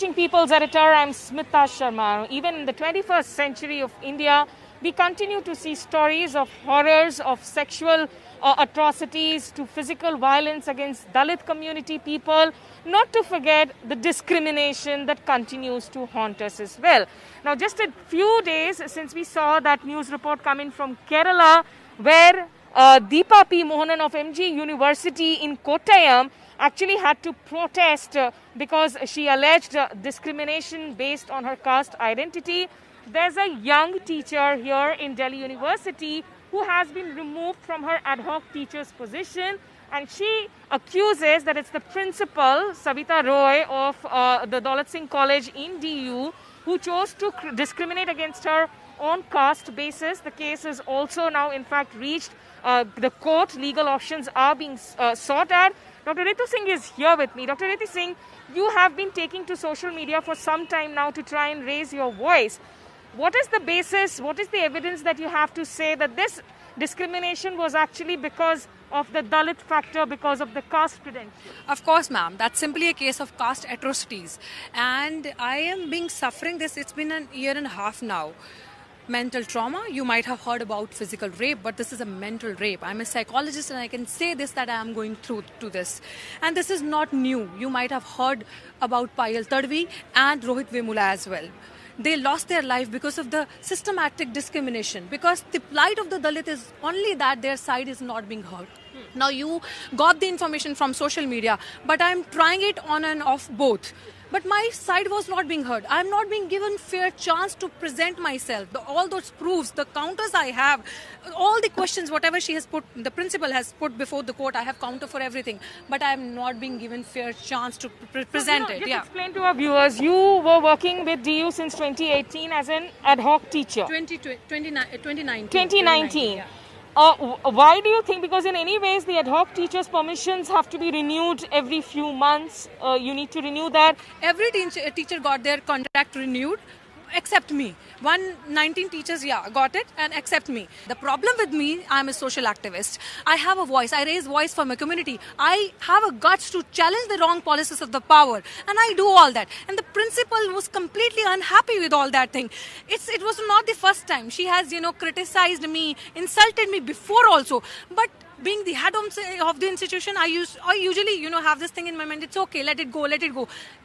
watching People's Editor. I'm Smita Sharma. Even in the 21st century of India, we continue to see stories of horrors, of sexual atrocities to physical violence against Dalit community people, not to forget the discrimination that continues to haunt us as well. Now, just a few days since we saw that news report coming from Kerala, where Deepa P. Mohanan of MG University in Kottayam actually had to protest because she alleged discrimination based on her caste identity. There's a young teacher here in Delhi University who has been removed from her ad hoc teacher's position, and she accuses that it's the principal, Savita Roy, of the Daulat Singh College in DU, who chose to discriminate against her on caste basis. The case is also now in fact reached the court. Legal options are being sought at. Dr. Ritu Singh is here with me. Dr. Ritu Singh, you have been taking to social media for some time now to try and raise your voice. What is the basis, what is the evidence that you have to say that this discrimination was actually because of the Dalit factor, because of the caste credential? Of course, ma'am. That's simply a case of caste atrocities. And I am being suffering this. It's been an year and a half now. Mental trauma, you might have heard about physical rape, but this is a mental rape. I'm a psychologist and I can say this, that I am going through to this. And this is not new. You might have heard about Payal Tadvi and Rohit Vemula as well. They lost their life because of the systematic discrimination, because the plight of the Dalit is only that their side is not being heard. Now, you got the information from social media, but I'm trying it on and off both. But my side was not being heard. I'm not being given fair chance to present myself. All those proofs, the counters I have, all the questions, whatever she has put, the principal has put before the court, I have counter for everything. But I am not being given fair chance to present it. Just explain to our viewers, you were working with DU since 2018 as an ad hoc teacher. 2019. Yeah. Why do you think? Because in any ways, the ad hoc teachers' permissions have to be renewed every few months. You need to renew that. Every teacher got their contract renewed, except me. 119 teachers, got it, and except me. The problem with me, I'm a social activist. I have a voice. I raise voice for my community. I have a guts to challenge the wrong policies of the power, and I do all that. And the principal was completely unhappy with all that thing. It was not the first time. She has, criticized me, insulted me before also. But being the head of the institution, I usually, have this thing in my mind. It's okay, let it go.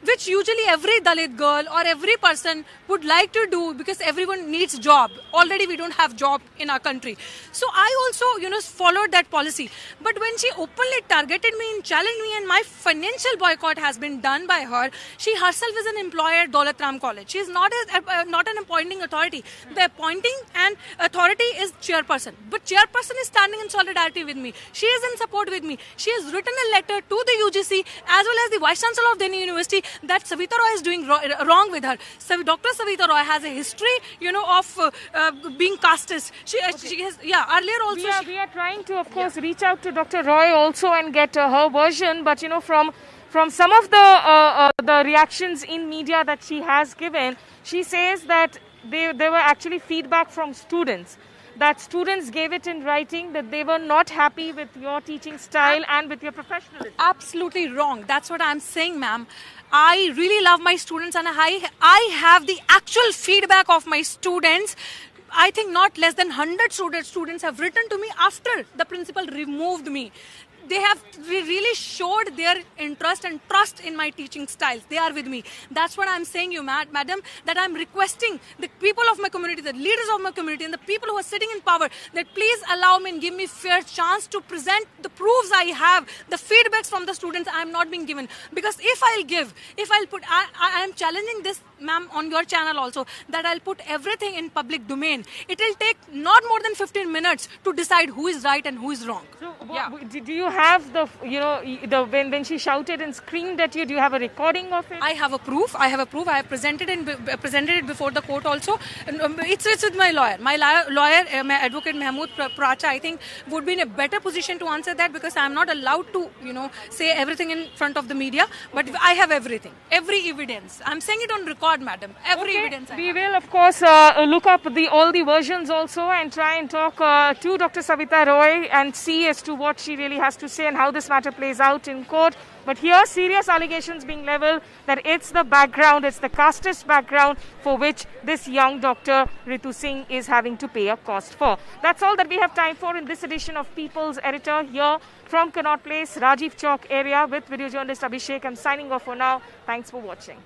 Which usually every Dalit girl or every person would like to do, because everyone needs job. Already we don't have job in our country. So I also, followed that policy. But when she openly targeted me and challenged me, and my financial boycott has been done by her, she herself is an employer at Daulat Ram College. She is not an appointing authority. The appointing and authority is chairperson. But chairperson is standing in solidarity with me. She is in support with me. She has written a letter to the UGC as well as the Vice Chancellor of Delhi University that Savita Roy is doing wrong with her. So Dr. Savita Roy has a history, of being casteist. She has, earlier also. We are trying to, of course, reach out to Dr. Roy also and get her version, but from some of the reactions in media that she has given, she says that there were actually feedback from students. That students gave it in writing that they were not happy with your teaching style and with your professionalism. Absolutely wrong. That's what I'm saying, ma'am. I really love my students, and I have the actual feedback of my students. I think not less than 100 students have written to me after the principal removed me. They have really showed their interest and trust in my teaching styles. They are with me. That's what I'm saying, madam, that I'm requesting the people of my community, the leaders of my community, and the people who are sitting in power, that please allow me and give me fair chance to present the proofs I have, the feedbacks from the students I'm not being given. Because if I am challenging this, ma'am, on your channel also, that I'll put everything in public domain. It will take not more than 15 minutes to decide who is right and who is wrong. So, do you have when she shouted and screamed at you, do you have a recording of it? I have a proof. I have presented it before the court also. It's with my lawyer. My lawyer, my advocate Mahmood Pracha, I think would be in a better position to answer that, because I am not allowed to, say everything in front of the media. But I have everything, every evidence. I'm saying it on record. God, madam. Every Okay, evidence I we have. will, of course, look up all the versions also and try and talk to Dr. Savita Roy and see as to what she really has to say and how this matter plays out in court. But here, serious allegations being leveled that it's the background, it's the casteist background for which this young Dr. Ritu Singh is having to pay a cost for. That's all that we have time for in this edition of People's Editor here from Connaught Place, Rajiv Chowk area with video journalist Abhishek. I'm signing off for now. Thanks for watching.